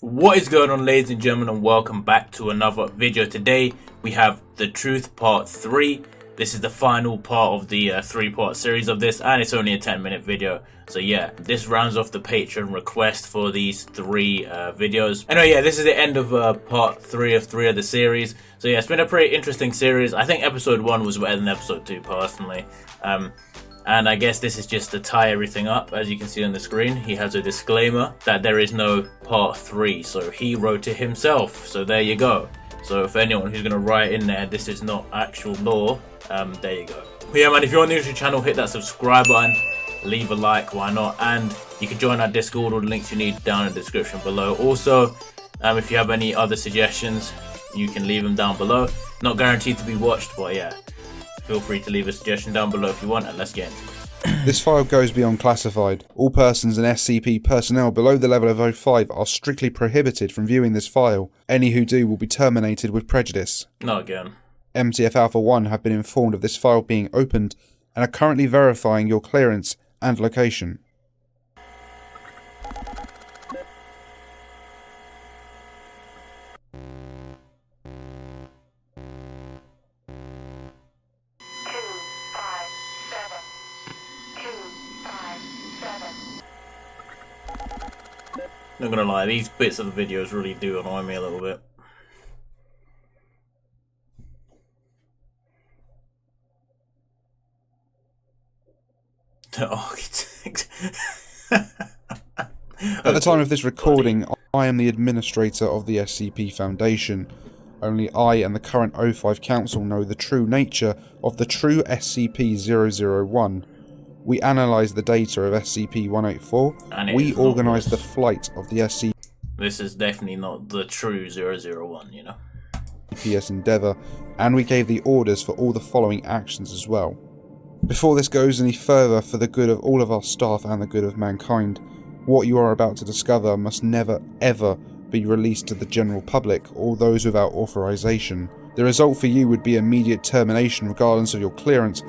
What is going on, ladies and gentlemen, and welcome back to another video. Today we have The Truth Part 3. This is the final part of the 3-part series of this, and it's only a 10-minute video. So yeah, this rounds off the Patreon request for these 3 videos. Anyway, yeah, this is the end of part 3 of the series. So yeah, it's been a pretty interesting series. I think episode 1 was better than episode 2 personally. And I guess this is just to tie everything up. As you can see on the screen, he has a disclaimer that there is no part 3, so he wrote it himself. So there you go. So for anyone who's going to write in there, this is not actual law, there you go. But yeah, man, if you're new to the channel, hit that subscribe button, leave a like, why not? And you can join our Discord, all the links you need down in the description below. Also, if you have any other suggestions, you can leave them down below. Not guaranteed to be watched, but yeah. Feel free to leave a suggestion down below if you want, and let's get into it. This file goes beyond classified. All persons and SCP personnel below the level of 05 are strictly prohibited from viewing this file. Any who do will be terminated with prejudice. Not again. MTF Alpha 1 have been informed of this file being opened and are currently verifying your clearance and location. Not gonna lie, these bits of the videos really do annoy me a little bit. The architect. At the time of this recording, I am the administrator of the SCP Foundation. Only I and the current 05 Council know the true nature of the true SCP-001. We analysed the data of SCP-184. We organised the flight of the SCP. This is definitely not the true 001, you know. PS Endeavour, and we gave the orders for all the following actions as well. Before this goes any further, for the good of all of our staff and the good of mankind, what you are about to discover must never ever be released to the general public or those without authorization. The result for you would be immediate termination regardless of your clearance,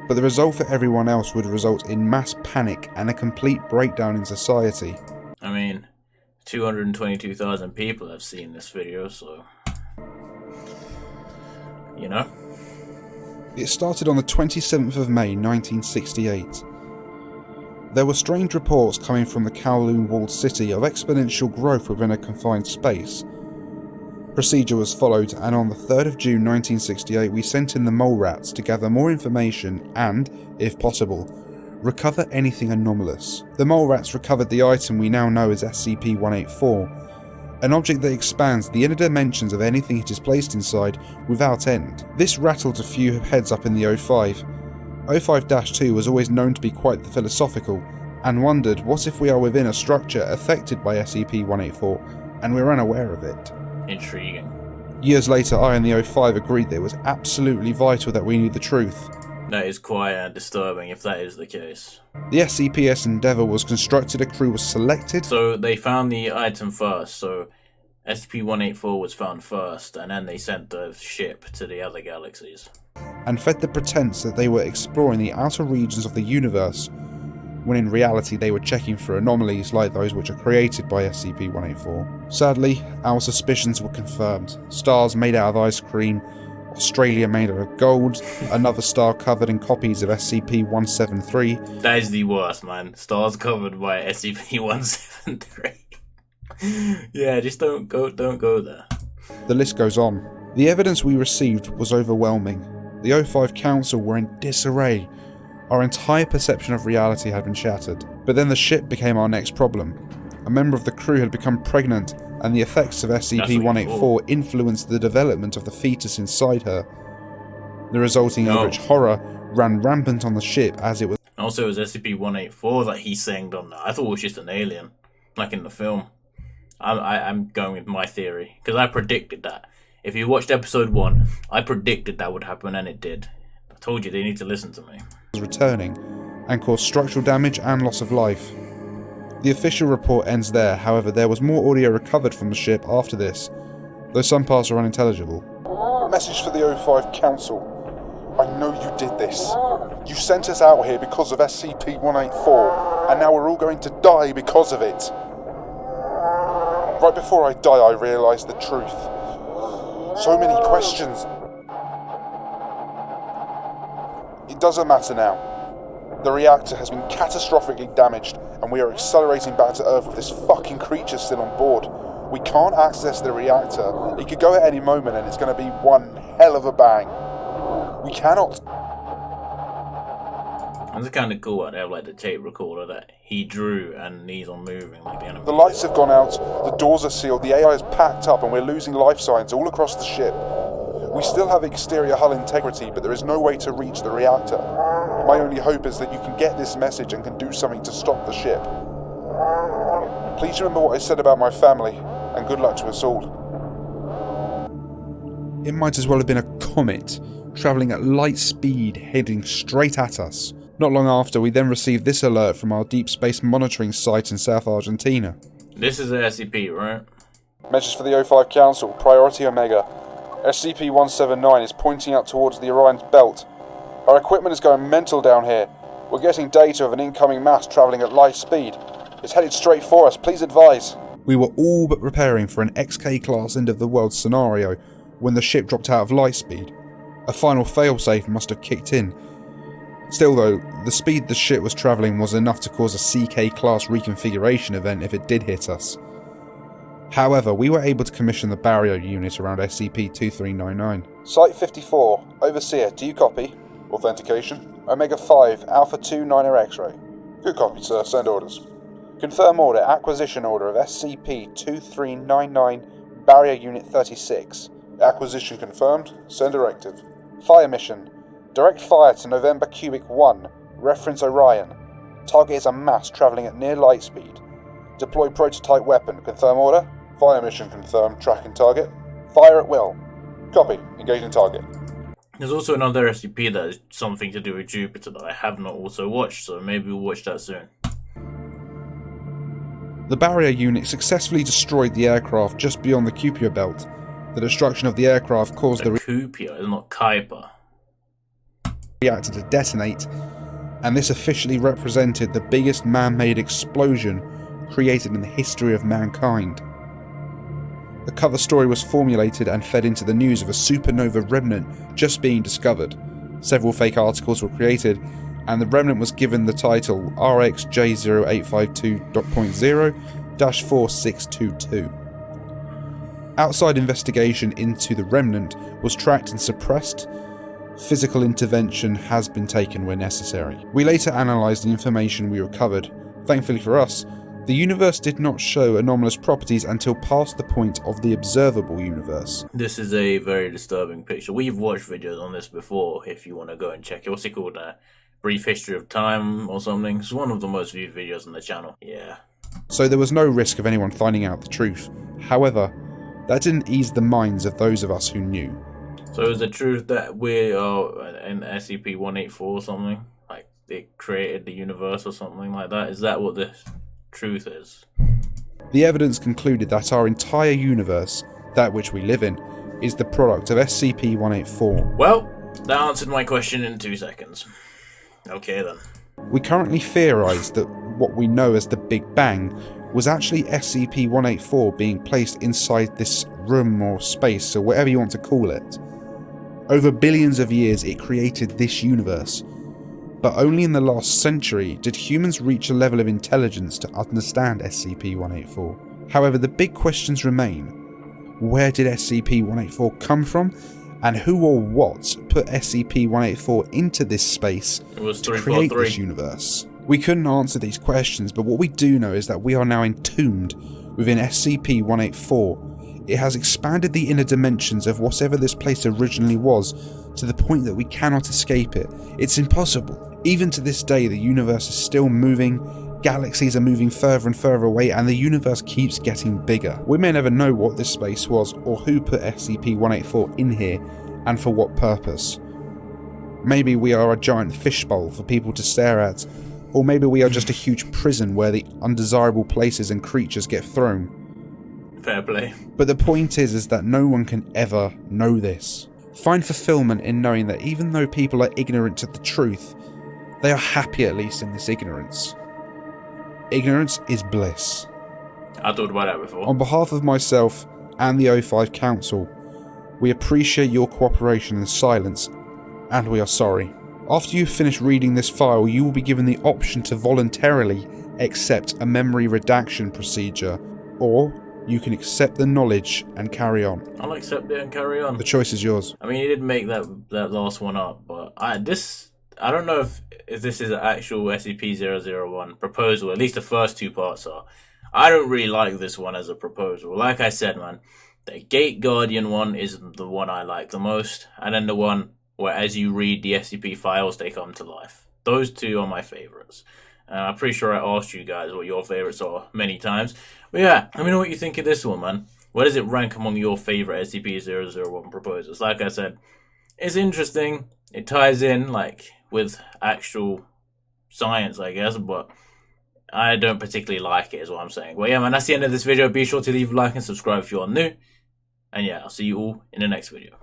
but the result for everyone else would result in mass panic and a complete breakdown in society. I mean, 222,000 people have seen this video, so you know. It started on the 27th of May 1968. There were strange reports coming from the Kowloon walled city of exponential growth within a confined space. Procedure was followed, and on the 3rd of June 1968 we sent in the mole rats to gather more information and, if possible, recover anything anomalous. The mole rats recovered the item we now know as SCP-184, an object that expands the inner dimensions of anything it is placed inside without end. This rattled a few heads up in the 05. 05-2 was always known to be quite the philosophical, and wondered what if we are within a structure affected by SCP-184 and we're unaware of it. Intriguing. Years later, I and the 05 agreed that it was absolutely vital that we knew the truth. That is quite disturbing if that is the case. The SCP's Endeavour was constructed, a crew was selected. So they found the item first, so SCP-184 was found first, and then they sent the ship to the other galaxies. And fed the pretense that they were exploring the outer regions of the universe, when in reality they were checking for anomalies like those which are created by SCP-184. Sadly, our suspicions were confirmed. Stars made out of ice cream, Australia made out of gold, another star covered in copies of SCP-173. That is the worst, man. Stars covered by SCP-173. Yeah, just don't go there. The list goes on. The evidence we received was overwhelming. The 05 Council were in disarray. Our entire perception of reality had been shattered. But then the ship became our next problem. A member of the crew had become pregnant, and the effects of SCP-184 influenced the development of the fetus inside her. The resulting eldritch horror ran rampant on the ship as it was. Also, it was SCP-184 that he sang on that. I thought it was just an alien, like in the film. I'm going with my theory, because I predicted that. If you watched episode 1, I predicted that would happen, and it did. I told you they need to listen to me. Returning and caused structural damage and loss of life. The official report ends there. However, there was more audio recovered from the ship after this, though some parts are unintelligible. Message for the 05 Council. I know you did this. You sent us out here because of SCP-184, and now we're all going to die because of it. Right before I die, I realised the truth. So many questions. It doesn't matter now. The reactor has been catastrophically damaged, and we are accelerating back to Earth with this fucking creature still on board. We can't access the reactor. It could go at any moment, and it's going to be one hell of a bang. We cannot. It's kind of cool how they have like the tape recorder that he drew and these are moving like the enemy. The lights have gone out, the doors are sealed, the AI is packed up, and we're losing life signs all across the ship. We still have exterior hull integrity, but there is no way to reach the reactor. My only hope is that you can get this message and can do something to stop the ship. Please remember what I said about my family, and good luck to us all. It might as well have been a comet, travelling at light speed, heading straight at us. Not long after, we then received this alert from our deep space monitoring site in South Argentina. This is the SCP, right? Message for the O5 Council, Priority Omega. SCP-001 is pointing out towards the Orion's belt. Our equipment is going mental down here. We're getting data of an incoming mass travelling at light speed. It's headed straight for us, please advise. We were all but preparing for an XK-class end-of-the-world scenario when the ship dropped out of light speed. A final failsafe must have kicked in. Still though, the speed the ship was travelling was enough to cause a CK-class reconfiguration event if it did hit us. However, we were able to commission the barrier unit around SCP-2399. Site 54, Overseer, do you copy? Authentication. Omega 5, Alpha 2 Niner X-ray. Good copy, sir. Send orders. Confirm order, acquisition order of SCP-2399, barrier unit 36. Acquisition confirmed. Send directive. Fire mission. Direct fire to November Cubic 1, reference Orion. Target is a mass travelling at near light speed. Deploy prototype weapon. Confirm order. Fire mission confirmed. Tracking target. Fire at will. Copy. Engaging target. There's also another SCP that is something to do with Jupiter that I have not also watched, so maybe we'll watch that soon. The barrier unit successfully destroyed the aircraft just beyond the Kuiper belt. The destruction of the aircraft caused the Kuiper, it's not Kuiper. Reactor to detonate, and this officially represented the biggest man-made explosion created in the history of mankind. A cover story was formulated and fed into the news of a supernova remnant just being discovered. Several fake articles were created, and the remnant was given the title RxJ0852.0-4622. Outside investigation into the remnant was tracked and suppressed. Physical intervention has been taken where necessary. We later analysed the information we recovered. Thankfully for us, the universe did not show anomalous properties until past the point of the observable universe. This is a very disturbing picture. We've watched videos on this before if you want to go and check it. What's it called? Brief History of Time or something? It's one of the most viewed videos on the channel. Yeah. So there was no risk of anyone finding out the truth. However, that didn't ease the minds of those of us who knew. So is the truth that we are in SCP-184 or something? Like, it created the universe or something like that? Is that what this truth is? The evidence concluded that our entire universe, that which we live in, is the product of SCP-184. Well, that answered my question in 2 seconds. Okay then. We currently theorise that what we know as the Big Bang was actually SCP-184 being placed inside this room or space, or whatever you want to call it. Over billions of years it created this universe, but only in the last century did humans reach a level of intelligence to understand SCP-184. However, the big questions remain. Where did SCP-184 come from, and who or what put SCP-184 into this space to create this universe? We couldn't answer these questions, but what we do know is that we are now entombed within SCP-184. It has expanded the inner dimensions of whatever this place originally was, to the point that we cannot escape it. It's impossible. Even to this day, the universe is still moving, galaxies are moving further and further away, and the universe keeps getting bigger. We may never know what this space was, or who put SCP-184 in here, and for what purpose. Maybe we are a giant fishbowl for people to stare at, or maybe we are just a huge prison where the undesirable places and creatures get thrown. Fair play. But the point is that no one can ever know this. Find fulfillment in knowing that even though people are ignorant to the truth, they are happy at least in this ignorance. Ignorance is bliss. I thought about that before. On behalf of myself and the O5 Council, we appreciate your cooperation and silence, and we are sorry. After you finish reading this file, you will be given the option to voluntarily accept a memory redaction procedure, or you can accept the knowledge and carry on. I'll accept it and carry on. The choice is yours. I mean, he did make that last one up, but I don't know if this is an actual SCP-001 proposal. At least the first two parts are. I don't really like this one as a proposal. Like I said, man, the Gate Guardian one is the one I like the most, and then the one where as you read the SCP files, they come to life. Those two are my favorites. I'm pretty sure I asked you guys what your favorites are many times. But yeah, let me know what you think of this one, man. Where does it rank among your favorite SCP-001 proposals? Like I said, it's interesting. It ties in, like, with actual science, I guess, but I don't particularly like it, is what I'm saying. Well, yeah, man, that's the end of this video. Be sure to leave a like and subscribe if you are new. And yeah, I'll see you all in the next video.